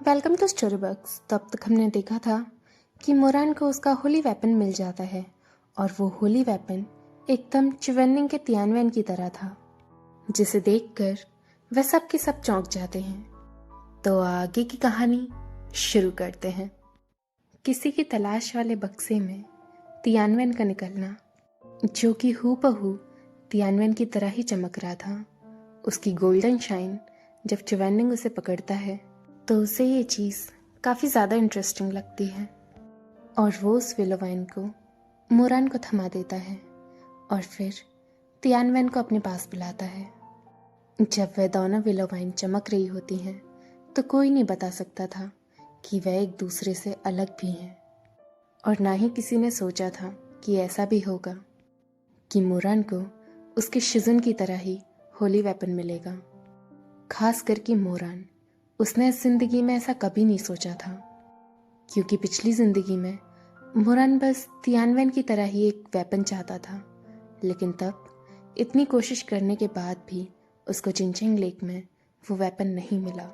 Welcome to story box. तब तक हमने देखा था कि मोरान को उसका होली वेपन मिल जाता है और वो होली वेपन एकदम चिवेनिंग के तियानवेन की तरह था, जिसे देखकर वह सब के सब चौंक जाते हैं। तो आगे की कहानी शुरू करते हैं। किसी की तलाश वाले बक्से में तियानवेन का निकलना, जो कि हूबहू तियानवेन की तरह ही चमक रहा था। उसकी गोल्डन शाइन जब चिवेनिंग उसे पकड़ता है तो उसे ये चीज़ काफ़ी ज़्यादा इंटरेस्टिंग लगती है और वो उस विलोवाइन को मोरान को थमा देता है और फिर तियानवेन को अपने पास बुलाता है। जब वह दोनों विलोवाइन चमक रही होती हैं तो कोई नहीं बता सकता था कि वह एक दूसरे से अलग भी हैं, और ना ही किसी ने सोचा था कि ऐसा भी होगा कि मोरान को उसके शिजुन की तरह ही होली वेपन मिलेगा। खास करके मोरान, उसने इस जिंदगी में ऐसा कभी नहीं सोचा था, क्योंकि पिछली जिंदगी में मोरान बस तियानवेन की तरह ही एक वेपन चाहता था। लेकिन तब इतनी कोशिश करने के बाद भी उसको चिंचिंग लेक में वो वेपन नहीं मिला।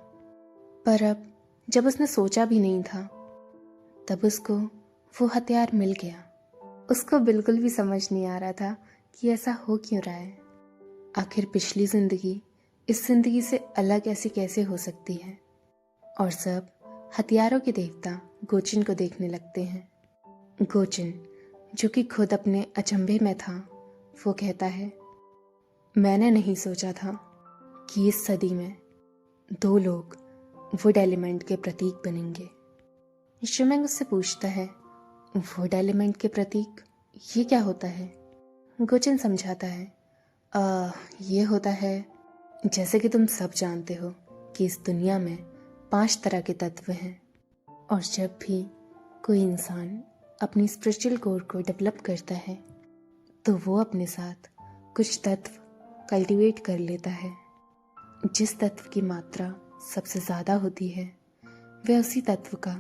पर अब जब उसने सोचा भी नहीं था, तब उसको वो हथियार मिल गया। उसको बिल्कुल भी समझ नहीं आ रहा था कि ऐसा हो क्यों रहा है। आखिर पिछली जिंदगी इस जिंदगी से अलग ऐसी कैसे हो सकती है। और सब हथियारों के देवता गोचिन को देखने लगते हैं। गोचिन, जो कि खुद अपने अचंभे में था, वो कहता है, मैंने नहीं सोचा था कि इस सदी में दो लोग वुड एलिमेंट के प्रतीक बनेंगे। शुमेंग उससे पूछता है, वुड एलिमेंट के प्रतीक, ये क्या होता है? गोचिन समझाता है, ये होता है, जैसे कि तुम सब जानते हो कि इस दुनिया में 5 तरह के तत्व हैं, और जब भी कोई इंसान अपनी स्पिरिचुअल कोर को डेवलप करता है तो वो अपने साथ कुछ तत्व कल्टीवेट कर लेता है। जिस तत्व की मात्रा सबसे ज़्यादा होती है वह उसी तत्व का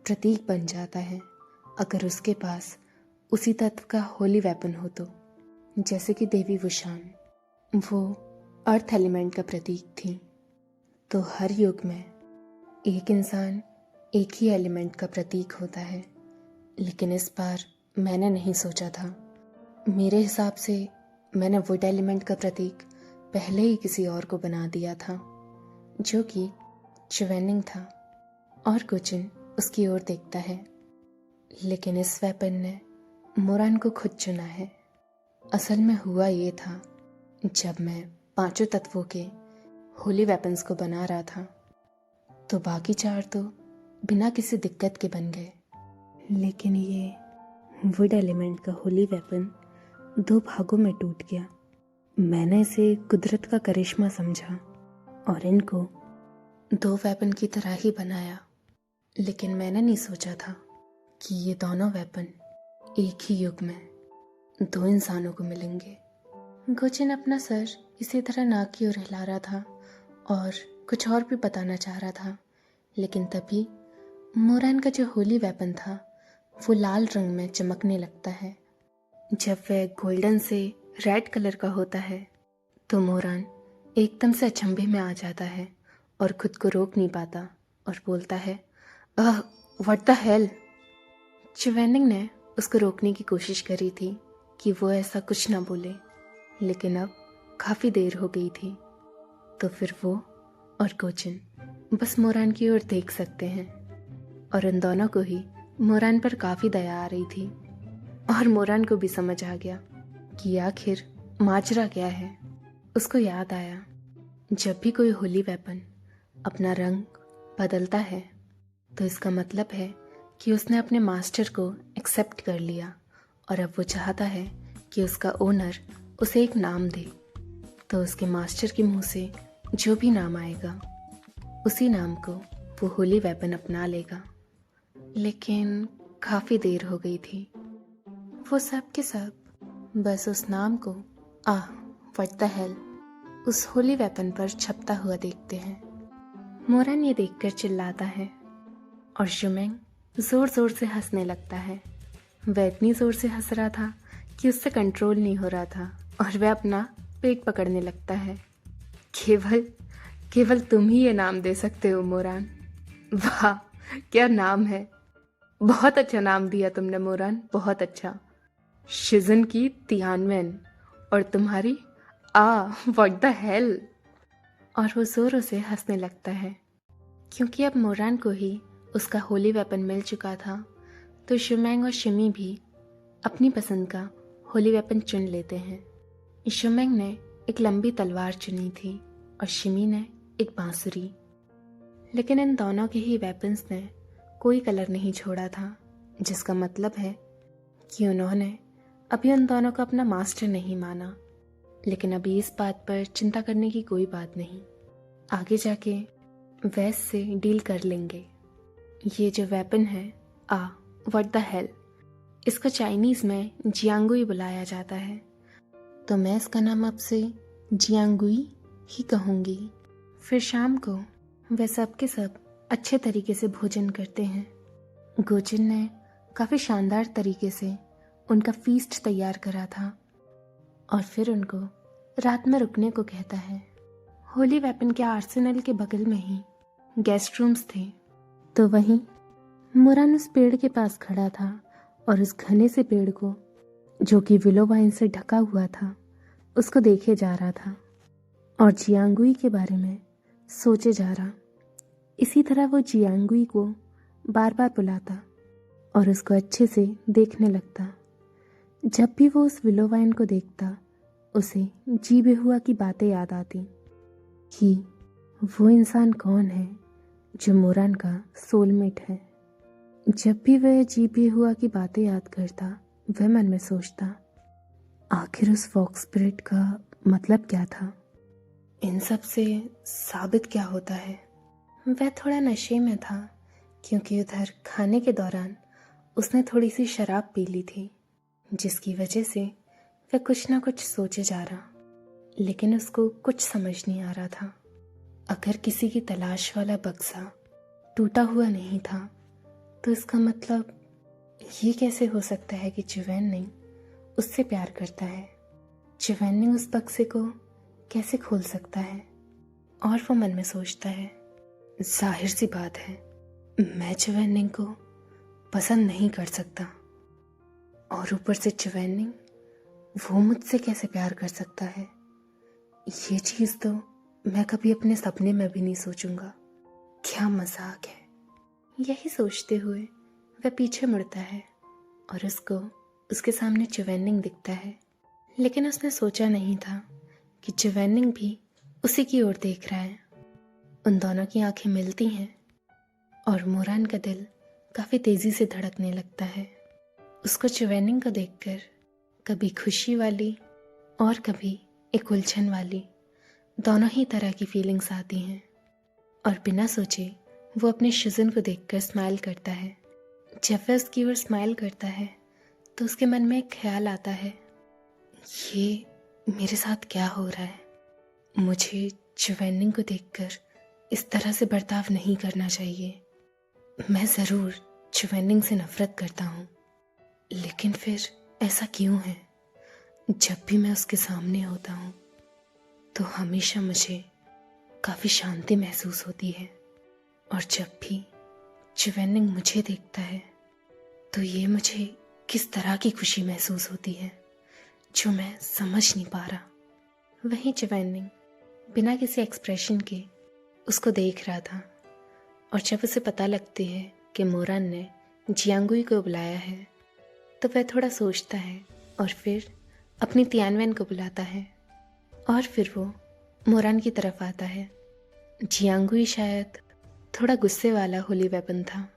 प्रतीक बन जाता है, अगर उसके पास उसी तत्व का होली वेपन हो तो। जैसे कि देवी वुशान, वो अर्थ एलिमेंट का प्रतीक थी। तो हर युग में एक इंसान एक ही एलिमेंट का प्रतीक होता है। लेकिन इस बार मैंने नहीं सोचा था। मेरे हिसाब से मैंने वुड एलिमेंट का प्रतीक पहले ही किसी और को बना दिया था, जो कि चिवेनिंग था। और गोचिन उसकी ओर देखता है, लेकिन इस वेपन ने मोरान को खुद चुना है। असल में हुआ ये था, जब मैं 5 तत्वों के होली वेपन्स को बना रहा था तो बाकी 4 तो बिना किसी दिक्कत के बन गए। लेकिन ये वुड एलिमेंट का होली वेपन 2 भागों में टूट गया। मैंने इसे कुदरत का करिश्मा समझा और इनको 2 वेपन की तरह ही बनाया। लेकिन मैंने नहीं सोचा था कि ये दोनों वेपन एक ही युग में 2 इंसानों को मिलेंगे। गोचिन अपना सर इसी तरह नाक की ओर हिला रहा था और कुछ और भी बताना चाह रहा था, लेकिन तभी मोरान का जो होली वेपन था वो लाल रंग में चमकने लगता है। जब वह गोल्डन से रेड कलर का होता है तो मोरान एकदम से अचंभे में आ जाता है और खुद को रोक नहीं पाता और बोलता है, व्हाट द हेल। चिवेनिंग ने उसको रोकने की कोशिश करी थी कि वो ऐसा कुछ ना बोले, लेकिन अब काफ़ी देर हो गई थी। तो फिर वो और गोचिन बस मोरान की ओर देख सकते हैं, और उन दोनों को ही मोरान पर काफ़ी दया आ रही थी। और मोरान को भी समझ आ गया कि आखिर माजरा क्या है। उसको याद आया, जब भी कोई होली वेपन अपना रंग बदलता है तो इसका मतलब है कि उसने अपने मास्टर को एक्सेप्ट कर लिया, और अब वो चाहता है कि उसका ओनर उसे एक नाम दे। तो उसके मास्टर के मुंह से जो भी नाम आएगा उसी नाम को वो होली वेपन अपना लेगा। लेकिन काफ़ी देर हो गई थी। वो सब के सब बस उस नाम को व्हाट द हेल उस होली वेपन पर छपता हुआ देखते हैं। मोरान ये देखकर चिल्लाता है और शुमेंग ज़ोर ज़ोर से हंसने लगता है। वह इतनी ज़ोर से हंस रहा था कि उससे कंट्रोल नहीं हो रहा था और वह अपना पेट पकड़ने लगता है। केवल तुम ही ये नाम दे सकते हो मोरान। वाह, क्या नाम है। बहुत अच्छा नाम दिया तुमने मोरान, बहुत अच्छा। शिजन की तियानवेन और तुम्हारी आ व्हाट द हेल। और वो जोरों से हंसने लगता है क्योंकि अब मोरान को ही उसका होली वेपन मिल चुका था। तो शुमैंग और शिमी भी अपनी पसंद का होली वेपन चुन लेते हैं। शुमैंग ने एक लंबी तलवार चुनी थी और शिमी ने एक बांसुरी। लेकिन इन दोनों के ही वेपन्स ने कोई कलर नहीं छोड़ा था, जिसका मतलब है कि उन्होंने अभी उन दोनों को अपना मास्टर नहीं माना। लेकिन अभी इस बात पर चिंता करने की कोई बात नहीं, आगे जाके वैस से डील कर लेंगे। ये जो वेपन है व्हाट द हेल, इसको चाइनीज में जियांगुई बुलाया जाता है, तो मैं इसका नाम आपसे जियांगुई ही कहूँगी। फिर शाम को वे सब के सब अच्छे तरीके से भोजन करते हैं। गोजिन ने काफ़ी शानदार तरीके से उनका फीस्ट तैयार करा था और फिर उनको रात में रुकने को कहता है। होली वेपन के आर्सेनल के बगल में ही गेस्ट रूम्स थे, तो वहीं मोरान उस पेड़ के पास खड़ा था और उस घने से पेड़ को, जो कि विलो वाइन से ढका हुआ था, उसको देखे जा रहा था और जियांगुई के बारे में सोचे जा रहा। इसी तरह वो जियांगुई को बार बार बुलाता और उसको अच्छे से देखने लगता। जब भी वो उस विलो वाइन को देखता, उसे जी बेहुआ की बातें याद आती कि वो इंसान कौन है जो मोरान का सोलमेट है। जब भी वह जी बेहुआ की बातें याद करता, वह मन में सोचता, आखिर उस फॉक्स स्पिरिट का मतलब क्या था, इन सब से साबित क्या होता है। वह थोड़ा नशे में था क्योंकि उधर खाने के दौरान उसने थोड़ी सी शराब पी ली थी, जिसकी वजह से वह कुछ ना कुछ सोचे जा रहा, लेकिन उसको कुछ समझ नहीं आ रहा था। अगर किसी की तलाश वाला बक्सा टूटा हुआ नहीं था, तो इसका मतलब ये कैसे हो सकता है कि चिवैननिंग उससे प्यार करता है। चिवैननिंग उस बक्से को कैसे खोल सकता है। और वो मन में सोचता है, जाहिर सी बात है, मैं चिवैननिंग को पसंद नहीं कर सकता, और ऊपर से चिवैननिंग वो मुझसे कैसे प्यार कर सकता है। ये चीज़ तो मैं कभी अपने सपने में भी नहीं सोचूंगा। क्या मजाक है। यही सोचते हुए वह पीछे मुड़ता है और उसको उसके सामने चिवैननिंग दिखता है। लेकिन उसने सोचा नहीं था कि चिवैननिंग भी उसी की ओर देख रहा है। उन दोनों की आंखें मिलती हैं और मोरान का दिल काफ़ी तेज़ी से धड़कने लगता है। उसको चिवैननिंग को देखकर कभी खुशी वाली और कभी एक उलझन वाली, दोनों ही तरह की फीलिंग्स आती हैं। और बिना सोचे वो अपने शिजन को देखकर स्माइल करता है। जब वह उसकी ओर स्माइल करता है तो उसके मन में एक ख्याल आता है, ये मेरे साथ क्या हो रहा है। मुझे चिवैननिंग को देखकर इस तरह से बर्ताव नहीं करना चाहिए। मैं ज़रूर चिवैननिंग से नफरत करता हूँ, लेकिन फिर ऐसा क्यों है। जब भी मैं उसके सामने होता हूँ तो हमेशा मुझे काफ़ी शांति महसूस होती है, और जब भी चिवैननिंग मुझे देखता है तो ये मुझे किस तरह की खुशी महसूस होती है जो मैं समझ नहीं पा रहा। वहीं चिवैननिंग बिना किसी एक्सप्रेशन के उसको देख रहा था, और जब उसे पता लगती है कि मोरान ने जियांगुई को बुलाया है, तो वह थोड़ा सोचता है और फिर अपनी तियानवेन को बुलाता है, और फिर वो मोरान की तरफ आता है। जियांगुई शायद थोड़ा गुस्से वाला होली वेपन था,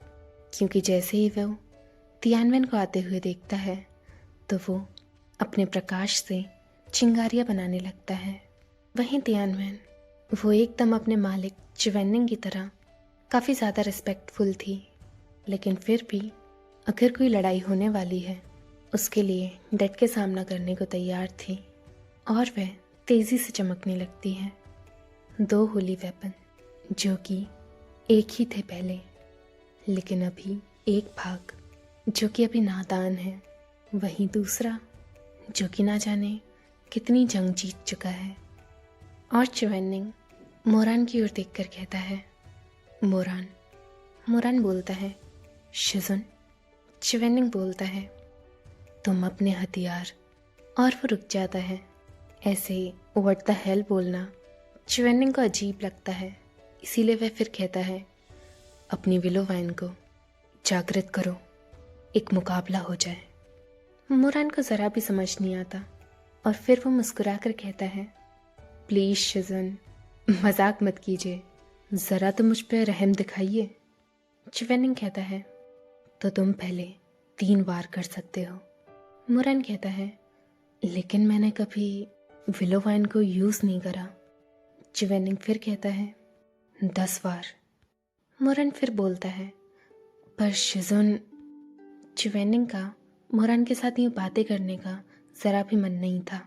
क्योंकि जैसे ही वो तियानवेन को आते हुए देखता है तो वो अपने प्रकाश से चिंगारियाँ बनाने लगता है। वहीं तियानवेन, वो एकदम अपने मालिक चिवैननिंग की तरह काफ़ी ज़्यादा रिस्पेक्टफुल थी, लेकिन फिर भी अगर कोई लड़ाई होने वाली है उसके लिए डट के सामना करने को तैयार थी, और वह तेज़ी से चमकने लगती है। दो होली वेपन जो कि एक ही थे पहले, लेकिन अभी एक भाग जो कि अभी नादान है, वहीं दूसरा जो कि ना जाने कितनी जंग जीत चुका है। और चिवैननिंग मोरान की ओर देखकर कहता है, मोरान, मुरान बोलता है, शिजुन। चिवेनिंग बोलता है, तुम अपने हथियार। और वो रुक जाता है। ऐसे व्हाट द हेल बोलना चिवेनिंग को अजीब लगता है, इसीलिए वह फिर कहता है, अपनी विलो वाइन को जागृत करो, एक मुकाबला हो जाए। मुरान को ज़रा भी समझ नहीं आता और फिर वो मुस्कुरा कर कहता है, प्लीज़ शिजुन, मजाक मत कीजिए, ज़रा तो मुझ पर रहम दिखाइए। चिवेनिंग कहता है, तो तुम पहले 3 वार कर सकते हो। मुरान कहता है, लेकिन मैंने कभी विलो वाइन को यूज़ नहीं करा। चिवेनिंग फिर कहता है, 10 वार। मुरान फिर बोलता है, पर शिजुन। चिवेनिंग का मुरान के साथ यूँ बातें करने का ज़रा भी मन नहीं था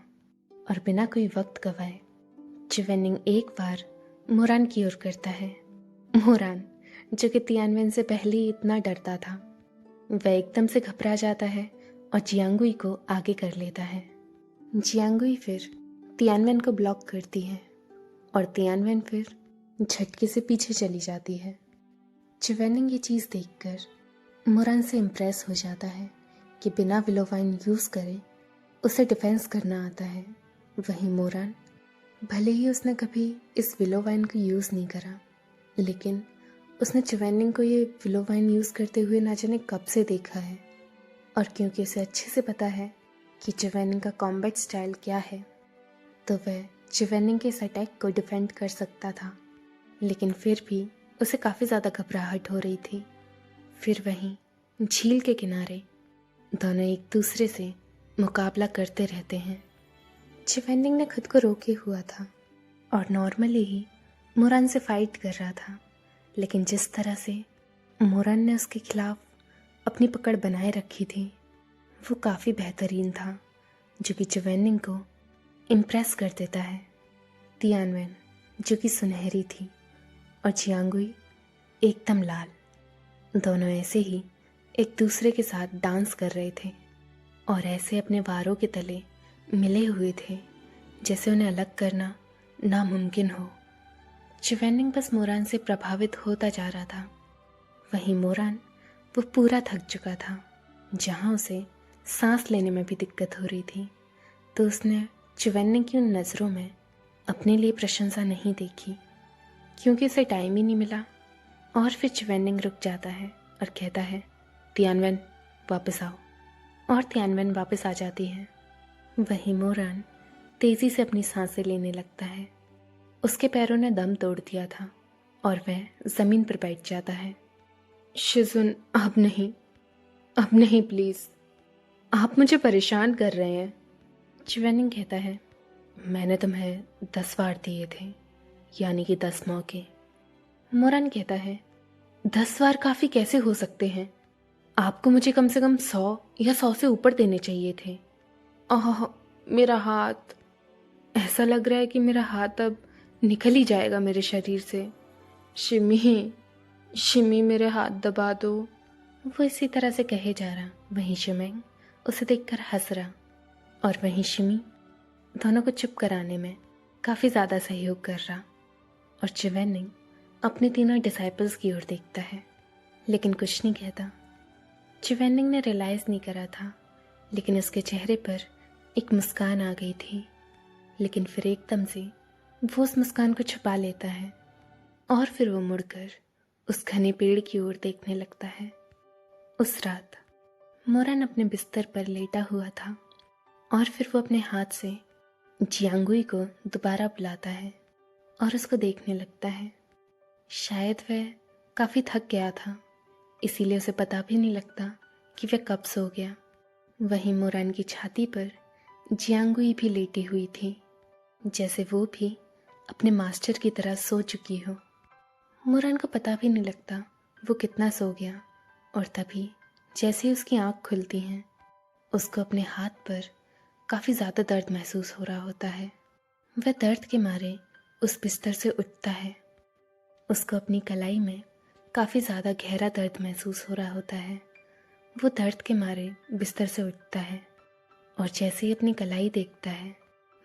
और बिना कोई वक्त गवाए चिवेनिंग एक बार मुरान की ओर करता है। मुरान, जो कि तियानवेन से पहले ही इतना डरता था, वह एकदम से घबरा जाता है और जियांगुई को आगे कर लेता है। जियांगुई फिर तियानवेन को ब्लॉक करती है और तियानवेन फिर झटके से पीछे चली जाती है। चिवेनिंग ये चीज़ देखकर मुरान से इम्प्रेस हो जाता है कि बिना विलो वाइन यूज़ करे उसे डिफेंस करना आता है। वहीं मुरान, भले ही उसने कभी इस विलो वाइन को यूज़ नहीं करा, लेकिन उसने चिवेनिंग को ये विलो वाइन यूज़ करते हुए ना जाने कब से देखा है। और क्योंकि उसे अच्छे से पता है कि चिवेनिंग का कॉम्बैट स्टाइल क्या है, तो वह चिवेनिंग के इस अटैक को डिफेंड कर सकता था। लेकिन फिर भी उसे काफ़ी ज़्यादा घबराहट हो रही थी। फिर वहीं झील के किनारे दोनों एक दूसरे से मुकाबला करते रहते हैं। चिवेनिंग ने खुद को रोके हुआ था और नॉर्मली ही मुरान से फाइट कर रहा था, लेकिन जिस तरह से मुरान ने उसके खिलाफ अपनी पकड़ बनाए रखी थी वो काफ़ी बेहतरीन था, जो कि चिवेनिंग को इम्प्रेस कर देता है। तियानवेन, जो कि सुनहरी थी, और जियांगुई एकदम लाल, दोनों ऐसे ही एक दूसरे के साथ डांस कर रहे थे और ऐसे अपने वारों के तले मिले हुए थे जैसे उन्हें अलग करना नामुमकिन हो। चिवेनिंग बस मुरान से प्रभावित होता जा रहा था। वहीं मुरान, वो पूरा थक चुका था। जहाँ उसे सांस लेने में भी दिक्कत हो रही थी, तो उसने चिवेनिंग की उन नज़रों में अपने लिए प्रशंसा नहीं देखी, क्योंकि उसे टाइम ही नहीं मिला। और फिर चिवेनिंग रुक जाता है और कहता है, तियानवेन वापस आओ। और तियानवेन वापस आ जाती है। वहीं मुरान तेज़ी से अपनी सांसें लेने लगता है। उसके पैरों ने दम तोड़ दिया था और वह ज़मीन पर बैठ जाता है। शिजुन, अब नहीं प्लीज़, आप मुझे परेशान कर रहे हैं। चिवेनिंग कहता है, मैंने तुम्हें 10 वार दिए थे, यानी कि 10 मौके। मुरान कहता है, 10 वार काफ़ी कैसे हो सकते हैं? आपको मुझे कम से कम 100 या 100 से ऊपर देने चाहिए थे। आह, मेरा हाथ, ऐसा लग रहा है कि मेरा हाथ अब निकल ही जाएगा मेरे शरीर से। शिमी मेरे हाथ दबा दो। वो इसी तरह से कहे जा रहा, वहीं शिमेंग उसे देखकर हंस रहा और वहीं शिमी दोनों को चुप कराने में काफ़ी ज़्यादा सहयोग कर रहा। और चिवेनिंग अपने तीनों डिसाइपल्स की ओर देखता है, लेकिन कुछ नहीं कहता। चिवेनिंग ने रियलाइज़ नहीं करा था, लेकिन उसके चेहरे पर एक मुस्कान आ गई थी। लेकिन फिर एकदम से वो उस मुस्कान को छुपा लेता है और फिर वो मुड़कर उस घने पेड़ की ओर देखने लगता है। उस रात मुरान अपने बिस्तर पर लेटा हुआ था और फिर वो अपने हाथ से जियांगुई को दोबारा बुलाता है और उसको देखने लगता है। शायद वह काफ़ी थक गया था, इसीलिए उसे पता भी नहीं लगता कि वह कब सो गया। वहीं मुरान की छाती पर जियांगुई भी लेटी हुई थी, जैसे वो भी अपने मास्टर की तरह सो चुकी हो। मुरान को पता भी नहीं लगता वो कितना सो गया, और तभी जैसे ही उसकी आँख खुलती हैं, उसको अपने हाथ पर काफ़ी ज़्यादा दर्द महसूस हो रहा होता है। वह दर्द के मारे उस बिस्तर से उठता है। उसको अपनी कलाई में काफ़ी ज़्यादा गहरा दर्द महसूस हो रहा होता है। वो दर्द के मारे बिस्तर से उठता है और जैसे ही अपनी कलाई देखता है,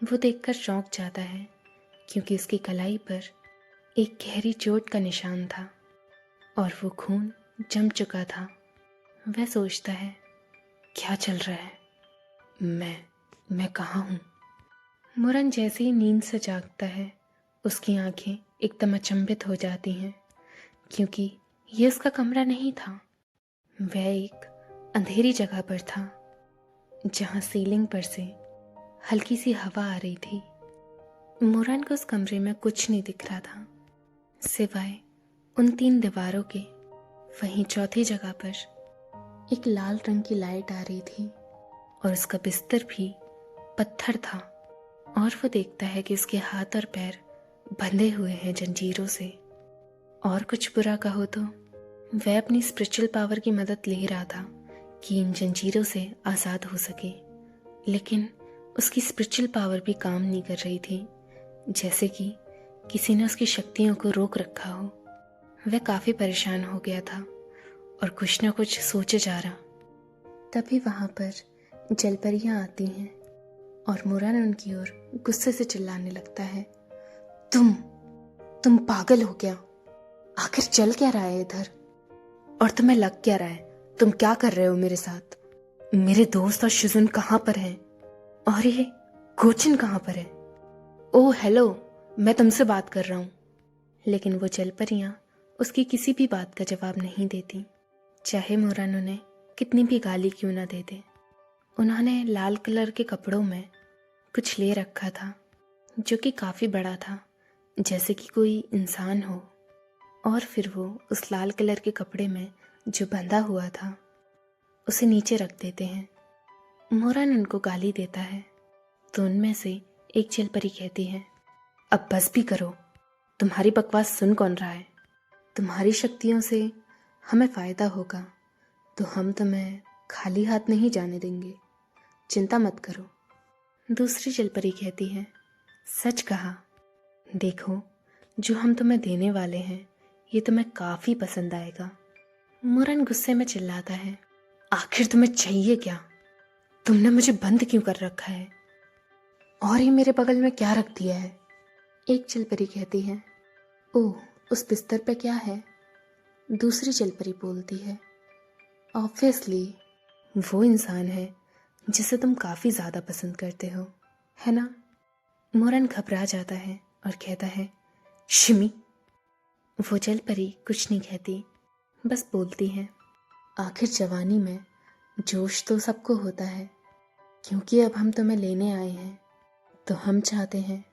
वो देखकर चौंक जाता है, क्योंकि उसकी कलाई पर एक गहरी चोट का निशान था और वो खून जम चुका था। वह सोचता है, क्या चल रहा है? मैं कहाँ हूँ? मुरन जैसे ही नींद से जागता है, उसकी आंखें एकदम अचंभित हो जाती हैं, क्योंकि ये उसका कमरा नहीं था। वह एक अंधेरी जगह पर था, जहाँ सीलिंग पर से हल्की सी हवा आ रही थी। मुरन को उस कमरे में कुछ नहीं दिख रहा था, सिवाय उन 3 दीवारों के। वहीं चौथी जगह पर एक लाल रंग की लाइट आ रही थी और उसका बिस्तर भी पत्थर था। और वो देखता है कि उसके हाथ और पैर बंधे हुए हैं जंजीरों से। और कुछ बुरा कहो तो वह अपनी स्पिरिचुअल पावर की मदद ले रहा था कि इन जंजीरों से आज़ाद हो सके, लेकिन उसकी स्पिरिचुअल पावर भी काम नहीं कर रही थी, जैसे कि किसी ने उसकी शक्तियों को रोक रखा हो। वह काफ़ी परेशान हो गया था और कुछ न कुछ सोचे जा रहा। तभी वहाँ पर जलपरियाँ आती हैं और मुरन उनकी ओर गुस्से से चिल्लाने लगता है, तुम पागल हो क्या? आखिर चल क्या रहा है इधर? और तुम्हें लग क्या रहा है? तुम क्या कर रहे हो मेरे साथ? मेरे दोस्त और शुजन कहाँ पर हैं? और ये गोचिन कहाँ पर है? ओह हेलो, मैं तुमसे बात कर रहा हूँ। लेकिन वो जलपरियाँ उसकी किसी भी बात का जवाब नहीं देती, चाहे मुरन उन्हें कितनी भी गाली क्यों ना दे दे। उन्होंने लाल कलर के कपड़ों में कुछ ले रखा था, जो कि काफ़ी बड़ा था, जैसे कि कोई इंसान हो। और फिर वो उस लाल कलर के कपड़े में जो बंधा हुआ था उसे नीचे रख देते हैं। मुरन उनको गाली देता है तो उनमें से एक जलपरी कहती है, अब बस भी करो, तुम्हारी बकवास सुन कौन रहा है? तुम्हारी शक्तियों से हमें फ़ायदा होगा तो हम तुम्हें खाली हाथ नहीं जाने देंगे, चिंता मत करो। दूसरी जलपरी कहती है, सच कहा, देखो जो हम तुम्हें देने वाले हैं ये तुम्हें काफ़ी पसंद आएगा। मुरन गुस्से में चिल्लाता है, आखिर तुम्हें चाहिए क्या? तुमने मुझे बंद क्यों कर रखा है? और ये मेरे बगल में क्या रख दिया है? एक जलपरी कहती है, ओह उस बिस्तर पे क्या है? दूसरी जलपरी बोलती है, ऑब्वियसली वो इंसान है जिसे तुम काफ़ी ज़्यादा पसंद करते हो, है ना? मुरन घबरा जाता है और कहता है, शिमी। वो जलपरी कुछ नहीं कहती, बस बोलती है, आखिर जवानी में जोश तो सबको होता है, क्योंकि अब हम तुम्हें लेने आए हैं तो हम चाहते हैं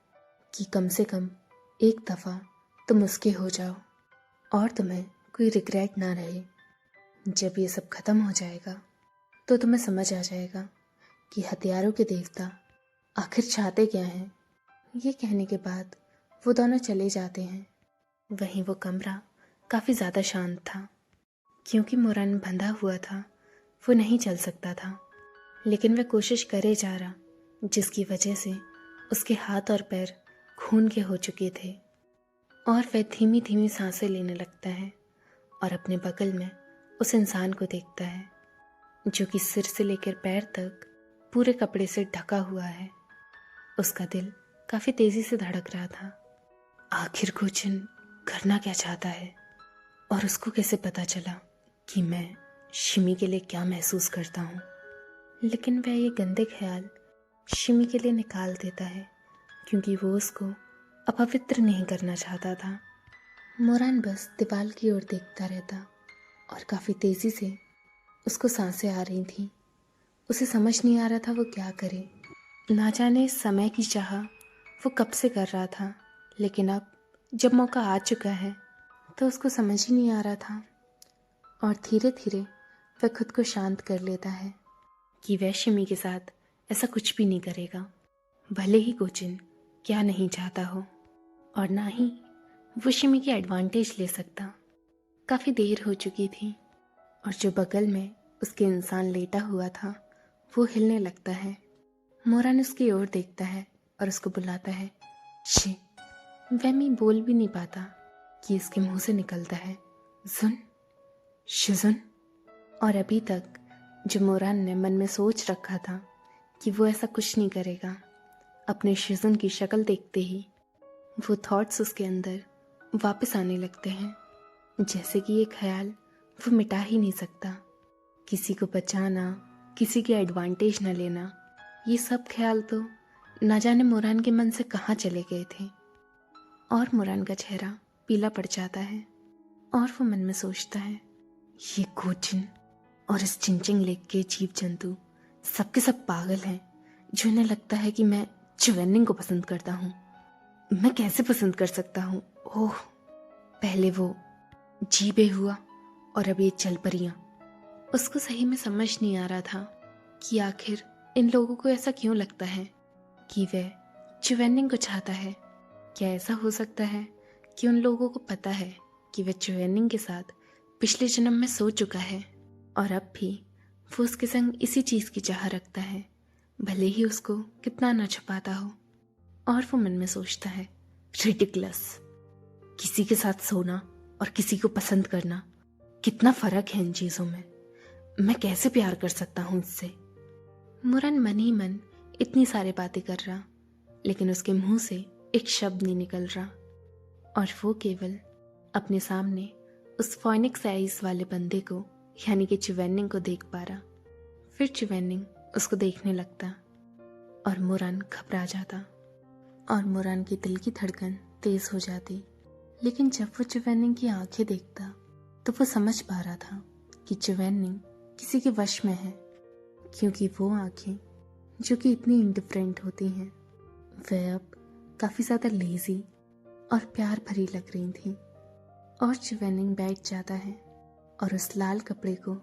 कि कम से कम एक दफ़ा तुम उसके हो जाओ और तुम्हें कोई रिग्रेट ना रहे। जब ये सब ख़त्म हो जाएगा तो तुम्हें समझ आ जाएगा कि हथियारों के देवता आखिर चाहते क्या हैं। ये कहने के बाद वो दोनों चले जाते हैं। वहीं वो कमरा काफ़ी ज़्यादा शांत था, क्योंकि मुरन बंधा हुआ था, वो नहीं चल सकता था, लेकिन वह कोशिश करे जा रहा, जिसकी वजह से उसके हाथ और पैर खून के हो चुके थे। और वह धीमी धीमी सांसें लेने लगता है और अपने बगल में उस इंसान को देखता है, जो कि सिर से लेकर पैर तक पूरे कपड़े से ढका हुआ है। उसका दिल काफ़ी तेज़ी से धड़क रहा था। आखिर गोचिन करना क्या चाहता है और उसको कैसे पता चला कि मैं शिमी के लिए क्या महसूस करता हूँ। लेकिन वह ये गंदे ख्याल शिमी के लिए निकाल देता है, क्योंकि वो उसको अपवित्र नहीं करना चाहता था। मुरन बस दीवार की ओर देखता रहता और काफ़ी तेज़ी से उसको सांसें आ रही थी। उसे समझ नहीं आ रहा था वो क्या करे। ना जाने समय की चाह वो कब से कर रहा था, लेकिन अब जब मौका आ चुका है तो उसको समझ ही नहीं आ रहा था। और धीरे धीरे वह खुद को शांत कर लेता है कि वह शिमी के साथ ऐसा कुछ भी नहीं करेगा, भले ही गोचिन क्या नहीं चाहता हो, और ना ही वो शिमी की एडवांटेज ले सकता। काफ़ी देर हो चुकी थी और जो बगल में उसके इंसान लेटा हुआ था वो हिलने लगता है। मुरन उसकी ओर देखता है और उसको बुलाता है, शी। वह मी बोल भी नहीं पाता कि इसके मुंह से निकलता है, जुन, शुजुन। और अभी तक जो मुरन ने मन में सोच रखा था कि वो ऐसा कुछ नहीं करेगा, अपने शुजुन की शक्ल देखते ही वो थॉट्स उसके अंदर वापस आने लगते हैं। जैसे कि ये ख्याल वो मिटा ही नहीं सकता। किसी को बचाना, किसी की एडवांटेज न लेना, ये सब ख्याल तो ना जाने मुरान के मन से कहाँ चले गए थे। और मुरान का चेहरा पीला पड़ जाता है और वो मन में सोचता है, ये कोचिन और इस चिंचिंग लेक के जीव जंतु सबके सब पागल हैं, जो इन्हें लगता है कि मैं च्युवेनिंग को पसंद करता हूँ। मैं कैसे पसंद कर सकता हूँ? ओह, पहले वो जीबे हुआ और अब ये चल परियां। उसको सही में समझ नहीं आ रहा था कि आखिर इन लोगों को ऐसा क्यों लगता है कि वह च्युवेनिंग को चाहता है। क्या ऐसा हो सकता है कि उन लोगों को पता है कि वह च्युवेनिंग के साथ पिछले जन्म में सो चुका है और अब भी वो उसके संग इसी चीज़ की चाह रखता है, भले ही उसको कितना ना छुपाता हो। और वो मन में सोचता है, रिडिकुलस, किसी के साथ सोना और किसी को पसंद करना, कितना फर्क है इन चीज़ों में। मैं कैसे प्यार कर सकता हूँ इससे। मुरान मन ही मन इतनी सारी बातें कर रहा, लेकिन उसके मुंह से एक शब्द नहीं निकल रहा और वो केवल अपने सामने उस फोनिक्स आइज वाले बंदे को, यानी कि च्युवेनिंग को देख पा रहा। फिर च्युवेनिंग उसको देखने लगता और मुरान घबरा जाता और मुरान की दिल की धड़कन तेज हो जाती। लेकिन जब वो च्युवेनिंग की आंखें देखता तो वो समझ पा रहा था कि च्युवेनिंग किसी के वश में है, क्योंकि वो आंखें जो कि इतनी इंडिफरेंट होती हैं, वह अब काफ़ी ज़्यादा लेजी और प्यार भरी लग रही थी। और च्युवेनिंग बैठ जाता है और उस लाल कपड़े को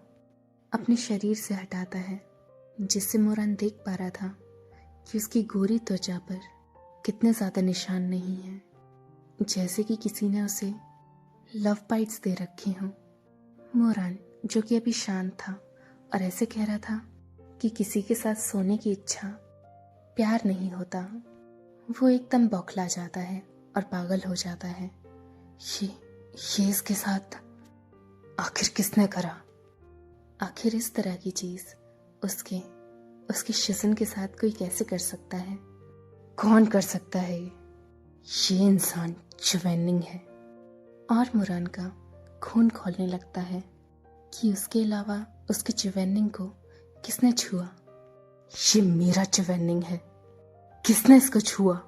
अपने शरीर से हटाता है, जिससे मुरान देख पा रहा था कि उसकी गोरी त्वचा पर कितने ज़्यादा निशान नहीं हैं, जैसे कि किसी ने उसे लव बाइट्स दे रखे हों। मुरान, जो कि अभी शांत था और ऐसे कह रहा था कि किसी के साथ सोने की इच्छा प्यार नहीं होता, वो एकदम बौखला जाता है और पागल हो जाता है। ये इसके साथ आखिर किसने करा? आखिर इस तरह की चीज़ उसके शिजन के साथ कोई कैसे कर सकता है? कौन कर सकता है? ये इंसान च्युवेनिंग है। और मुरान का खून खौलने लगता है कि उसके अलावा उसके च्युवेनिंग को किसने छुआ। ये मेरा च्युवेनिंग है, किसने इसको छुआ?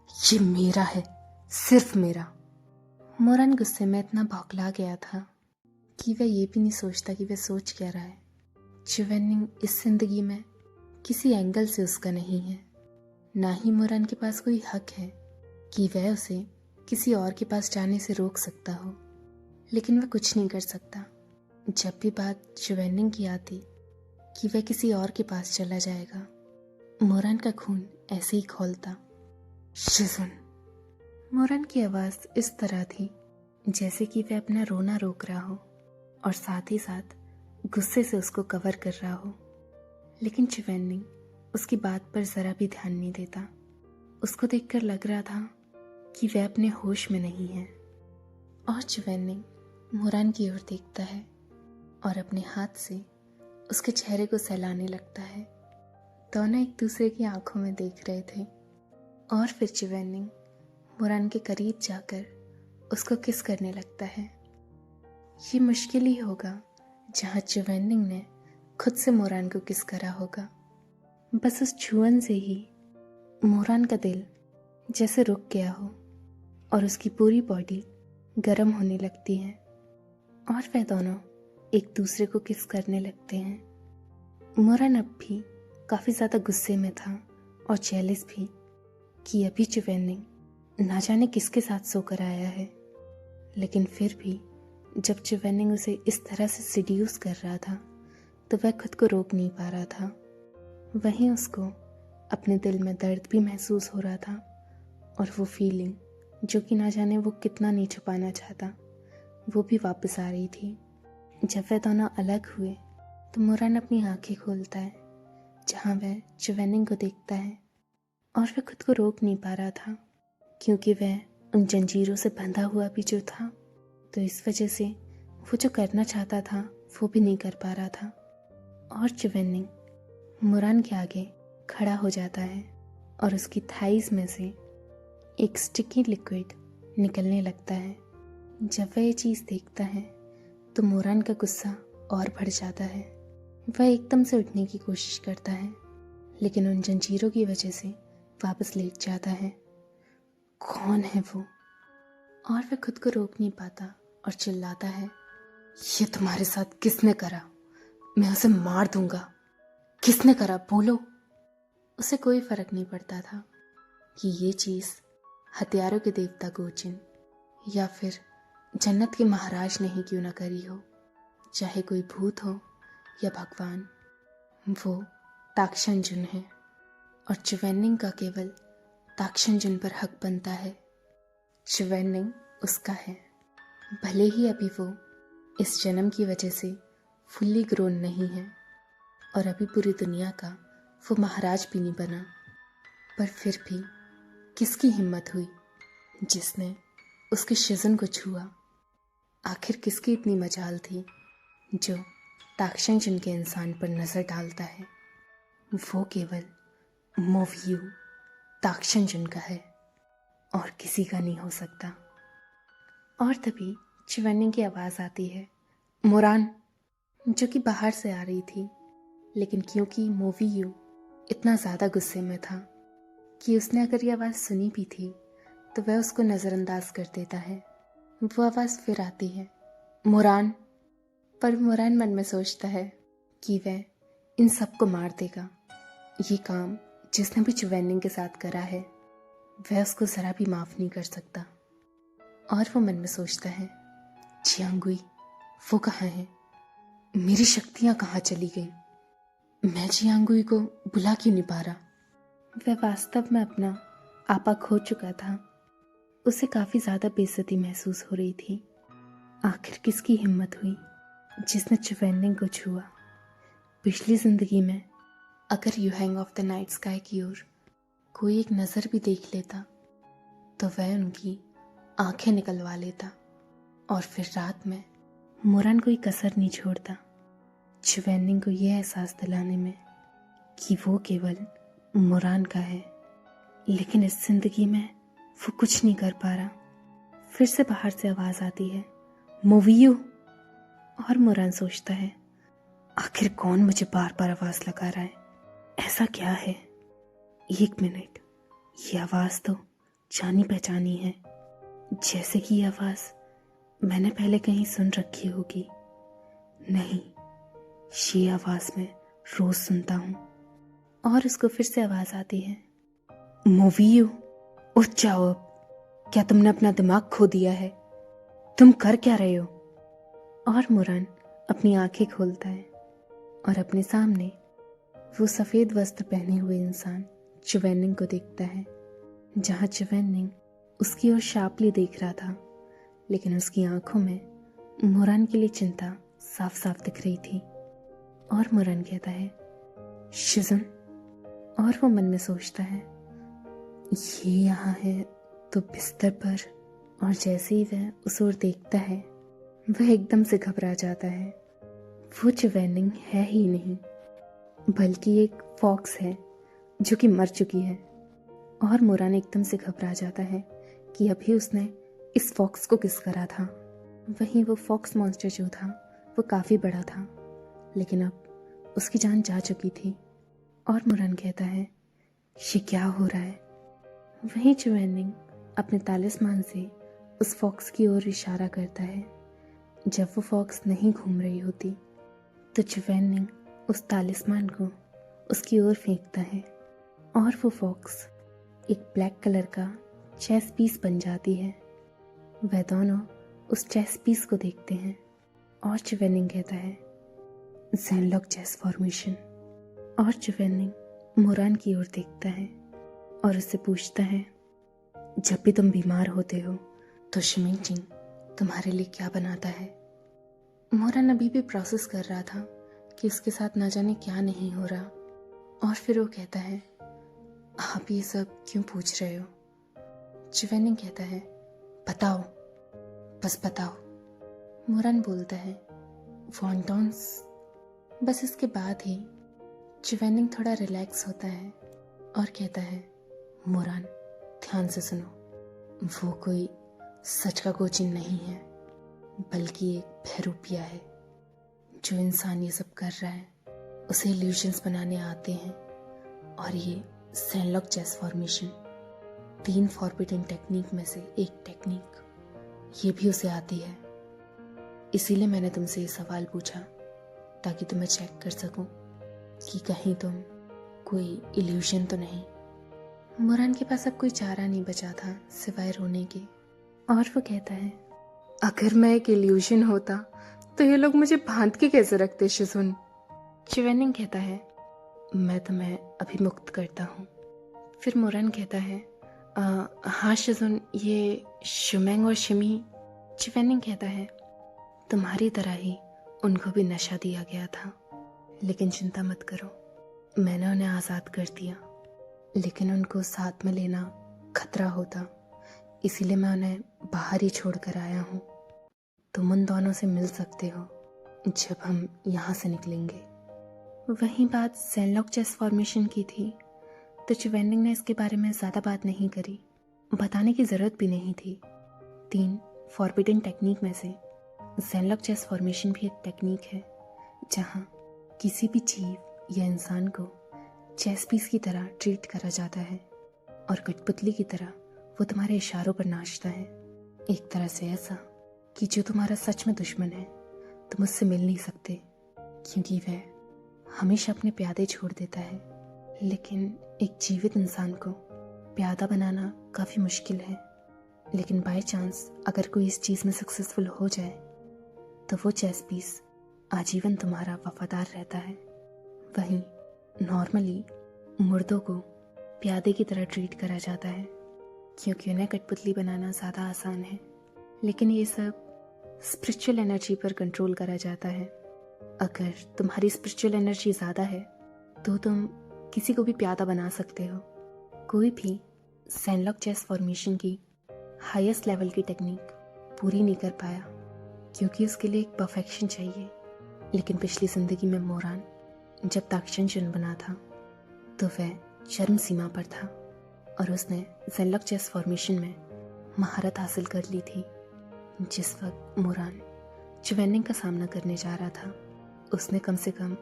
ये मेरा है, सिर्फ मेरा। मुरान गुस्से में इतना बौखला गया था कि वह ये भी नहीं सोचता कि वह सोच क्या रहा है। च्युवेनिंग इस जिंदगी में किसी एंगल से उसका नहीं है, ना ही मुरान के पास कोई हक है कि वह उसे किसी और के पास जाने से रोक सकता हो। लेकिन वह कुछ नहीं कर सकता। जब भी बात च्युवेनिंग की आती कि वह किसी और के पास चला जाएगा, मुरान का खून ऐसे ही खौलता। शिजुन। मुरान की आवाज़ इस तरह थी जैसे कि वह अपना रोना रोक रहा हो और साथ ही साथ गुस्से से उसको कवर कर रहा हो। लेकिन च्युवेनिंग उसकी बात पर ज़रा भी ध्यान नहीं देता। उसको देखकर लग रहा था कि वह अपने होश में नहीं है। और च्युवेनिंग मुरान की ओर देखता है और अपने हाथ से उसके चेहरे को सहलाने लगता है। दोनों एक दूसरे की आंखों में देख रहे थे और फिर च्युवेनिंग मुरान के करीब जाकर उसको किस करने लगता है। ये मुश्किल ही होगा जहाँ च्युवेनिंग ने खुद से मुरान को किस करा होगा। बस उस छुअन से ही मुरान का दिल जैसे रुक गया हो और उसकी पूरी बॉडी गर्म होने लगती है और वह दोनों एक दूसरे को किस करने लगते हैं। मुरान अब भी काफ़ी ज़्यादा गुस्से में था और जेलस भी कि अभी च्युवेनिंग ना जाने किसके साथ सोकर आया है। लेकिन फिर भी जब च्युवेनिंग उसे इस तरह से सिड्यूस कर रहा था तो वह खुद को रोक नहीं पा रहा था। वहीं उसको अपने दिल में दर्द भी महसूस हो रहा था और वो फीलिंग जो कि ना जाने वो कितना नहीं छुपाना चाहता, वो भी वापस आ रही थी। जब वह दोनों अलग हुए तो मुरान अपनी आंखें खोलता है, जहाँ वह च्युवेनिंग को देखता है और वह खुद को रोक नहीं पा रहा था, क्योंकि वह उन जंजीरों से बंधा हुआ भी जो था, तो इस वजह से वो जो करना चाहता था वो भी नहीं कर पा रहा था। और च्युवेनिंग मुरान के आगे खड़ा हो जाता है और उसकी थाइज में से एक स्टिकी लिक्विड निकलने लगता है, जब वह ये चीज़ देखता है तो मोरान का गुस्सा और बढ़ जाता है। वह एकदम से उठने की कोशिश करता है, लेकिन उन जंजीरों की वजह से वापस लेट जाता है। कौन है वो? और वह खुद को रोक नहीं पाता और चिल्लाता है, ये तुम्हारे साथ किसने करा? मैं उसे मार दूंगा। किसने करा, बोलो। उसे कोई फर्क नहीं पड़ता था कि ये चीज़ हथियारों के देवता गोचिन या फिर जन्नत के महाराज ने ही क्यों ना करी हो। चाहे कोई भूत हो या भगवान, वो ताक्शनजुन है और च्युवेनिंग का केवल ताक्शनजुन पर हक बनता है। च्युवेनिंग उसका है, भले ही अभी वो इस जन्म की वजह से फुल्ली ग्रोन नहीं है और अभी पूरी दुनिया का वो महाराज भी नहीं बना, पर फिर भी किसकी हिम्मत हुई जिसने उसके शिजन को छुआ? आखिर किसकी इतनी मजाल थी जो ताक्शनजुन के इंसान पर नजर डालता है? वो केवल मोवियू ताक्शनजुन का है और किसी का नहीं हो सकता। और तभी च्युवेनिंग की आवाज़ आती है, मोरान, जो कि बाहर से आ रही थी। लेकिन क्योंकि मोवियू इतना ज़्यादा गुस्से में था कि उसने अगर ये आवाज़ सुनी भी थी तो वह उसको नज़रअंदाज कर देता है। वो आवाज़ फिर आती है, मोरान। पर मोरान मन में सोचता है कि वह इन सबको मार देगा। ये काम जिसने भी च्युवेनिंग के साथ करा है वह उसको ज़रा भी माफ़ नहीं कर सकता। और वो मन में सोचता है, जियांगुई वो कहाँ है? मेरी शक्तियाँ कहाँ चली गई? मैं जियांगुई को बुला क्यों नहीं पा रहा? वह वास्तव में अपना आपा खो चुका था। उसे काफ़ी ज़्यादा बेइज्जती महसूस हो रही थी। आखिर किसकी हिम्मत हुई जिसने च्युवेनिंग को छुआ? पिछली ज़िंदगी में अगर यूहैंग ऑफ द नाइट स्काई की ओर कोई एक नज़र भी देख लेता तो वह उनकी आंखें निकलवा लेता और फिर रात में मोरान कोई कसर नहीं छोड़ता च्युवेनिंग को यह एहसास दिलाने में कि वो केवल मोरान का है। लेकिन इस जिंदगी में वो कुछ नहीं कर पा रहा। फिर से बाहर से आवाज़ आती है, मोवियू। और मोरान सोचता है, आखिर कौन मुझे बार बार आवाज़ लगा रहा है? ऐसा क्या है? एक मिनट, ये आवाज़ तो जानी पहचानी है, जैसे कि ये आवाज़ मैंने पहले कहीं सुन रखी होगी। नहीं, ये आवाज़ मैं रोज़ सुनता हूँ। और उसको फिर से आवाज़ आती है, मोवियू उठ जाओ अब। क्या तुमने अपना दिमाग खो दिया है? तुम कर क्या रहे हो? और मोरान अपनी आंखें खोलता है और अपने सामने वो सफ़ेद वस्त्र पहने हुए इंसान च्युवेनिंग को देखता है। जहाँ च्युवेनिंग उसकी ओर शार्पली देख रहा था, लेकिन उसकी आंखों में मोरान के लिए चिंता साफ साफ दिख रही थी। और मोरान कहता है, शिज़न। और वो मन में सोचता है, ये यहाँ है तो बिस्तर पर। और जैसे ही वह उस ओर देखता है वह एकदम से घबरा जाता है। वो च्युवेनिंग है ही नहीं, बल्कि एक फॉक्स है जो कि मर चुकी है। और मोरान एकदम से घबरा जाता है कि अभी उसने इस फॉक्स को किस करा था। वहीं वो फॉक्स मॉन्स्टर जो था वो काफ़ी बड़ा था, लेकिन अब उसकी जान जा चुकी थी। और मोरान कहता है, ये क्या हो रहा है? वहीं च्युवेनिंग अपने तालिस्मान से उस फॉक्स की ओर इशारा करता है। जब वो फॉक्स नहीं घूम रही होती तो च्युवेनिंग उस तालिस्मान को उसकी ओर फेंकता है और वो फॉक्स एक ब्लैक कलर का चेस पीस बन जाती है। वह दोनों उस चेस पीस को देखते हैं और च्युवेनिंग कहता है, ज़ेनलॉक चेस फॉर्मेशन। और च्युवेनिंग मोरान की ओर देखता है और उससे पूछता है, जब भी तुम बीमार होते हो तो शिमिंगजिंग तुम्हारे लिए क्या बनाता है? मोरान अभी भी प्रोसेस कर रहा था कि उसके साथ ना जाने क्या नहीं हो रहा। और फिर वो कहता है, आप ये सब क्यों पूछ रहे हो? च्युवेनिंग कहता है, बताओ, बस बताओ। मोरान बोलता है, वॉन्टॉन्स। बस इसके बाद ही च्युवेनिंग थोड़ा रिलैक्स होता है और कहता है, मोरान ध्यान से सुनो, वो कोई सच का गोचिन नहीं है। बल्कि एक बहरूपिया है। जो इंसान ये सब कर रहा है उसे इल्यूजन्स बनाने आते हैं, और ये सैनलॉक चेस फॉर्मेशन 3 फॉरबिडन टेक्निक में से एक टेक्निक, ये भी उसे आती है। इसीलिए मैंने तुमसे ये सवाल पूछा ताकि तुम्हें चेक कर सकूं कि कहीं तुम कोई इल्यूजन तो नहीं। मुरान के पास अब कोई चारा नहीं बचा था सिवाय रोने के, और वो कहता है, अगर मैं एक इल्यूजन होता तो ये लोग मुझे बांध के कैसे रखते शिजुन। चिवेनिंग कहता है, मैं तुम्हें अभी मुक्त करता हूँ। फिर मुरान कहता है, हाँ शिजुन, ये शुमेंग और शिमी। चिवेनिंग कहता है, तुम्हारी तरह ही उनको भी नशा दिया गया था, लेकिन चिंता मत करो, मैंने उन्हें आज़ाद कर दिया। लेकिन उनको साथ में लेना खतरा होता, इसीलिए मैं उन्हें बाहर ही छोड़ कर आया हूँ। तुम उन दोनों से मिल सकते हो जब हम यहाँ से निकलेंगे। वही बात सैनलॉक चेस फॉर्मेशन की थी, तो चिवेनिंग ने इसके बारे में ज़्यादा बात नहीं करी, बताने की ज़रूरत भी नहीं थी। 3 फॉरबिडन टेक्निक में से सैनलॉक चेस फॉर्मेशन भी एक टेक्निक है, जहाँ किसी भी जीव या इंसान को चेस पीस की तरह ट्रीट करा जाता है, और कठपुतली की तरह वो तुम्हारे इशारों पर नाचता है। एक तरह से ऐसा कि जो तुम्हारा सच में दुश्मन है तुम उससे मिल नहीं सकते, क्योंकि वह हमेशा अपने प्यादे छोड़ देता है। लेकिन एक जीवित इंसान को प्यादा बनाना काफ़ी मुश्किल है, लेकिन बाय चांस अगर कोई इस चीज़ में सक्सेसफुल हो जाए तो वो चेस पीस आजीवन तुम्हारा वफादार रहता है। वहीं नॉर्मली मुर्दों को प्यादे की तरह ट्रीट करा जाता है, क्योंकि उन्हें कठपुतली बनाना ज़्यादा आसान है। लेकिन ये सब स्पिरिचुअल एनर्जी पर कंट्रोल करा जाता है। अगर तुम्हारी स्पिरिचुअल एनर्जी ज़्यादा है तो तुम किसी को भी प्यादा बना सकते हो। कोई भी सैनलॉक चेस फॉर्मेशन की हाईएस्ट लेवल की टेक्निक पूरी नहीं कर पाया, क्योंकि उसके लिए एक परफेक्शन चाहिए। लेकिन पिछली ज़िंदगी में मोरान जब ताक्षंचन बना था तो वह चरम सीमा पर था, और उसने सैनलॉक चेस फॉर्मेशन में महारत हासिल कर ली थी। जिस वक्त मोरान चिवेनिंग का सामना करने जा रहा था, उसने कम से कम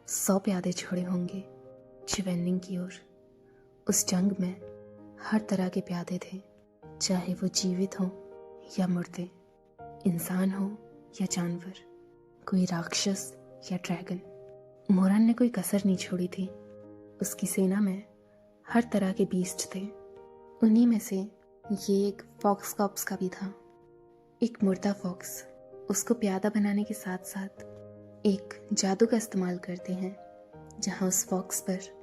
100 प्यादे छोड़े होंगे चिवेनिंग की ओर। उस जंग में हर तरह के प्यादे थे, चाहे वो जीवित हो या मुर्दे, इंसान हो या जानवर, कोई राक्षस या ड्रैगन। मोरान ने कोई कसर नहीं छोड़ी थी। उसकी सेना में हर तरह के बीस्ट थे। उन्हीं में से ये एक फॉक्स कॉप्स का भी था, एक मुर्दा फॉक्स। उसको प्यादा बनाने के साथ साथ एक जादू का इस्तेमाल करते हैं, जहाँ उस फॉक्स पर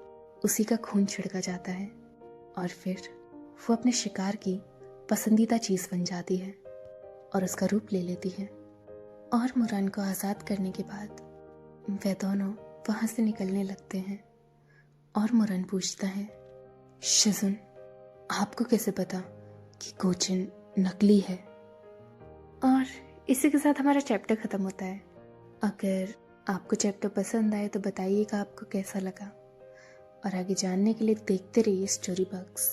उसी का खून छिड़का जाता है, और फिर वो अपने शिकार की पसंदीदा चीज़ बन जाती है और उसका रूप ले लेती है। और मोरान को आज़ाद करने के बाद वे दोनों वहाँ से निकलने लगते हैं, और मोरान पूछता है, शिजुन, आपको कैसे पता कि कोचिन नकली है? और इसी के साथ हमारा चैप्टर ख़त्म होता है। अगर आपको चैप्टर पसंद आए तो बताइएगा आपको कैसा लगा, और आगे जानने के लिए देखते रहिए स्टोरी बॉक्स।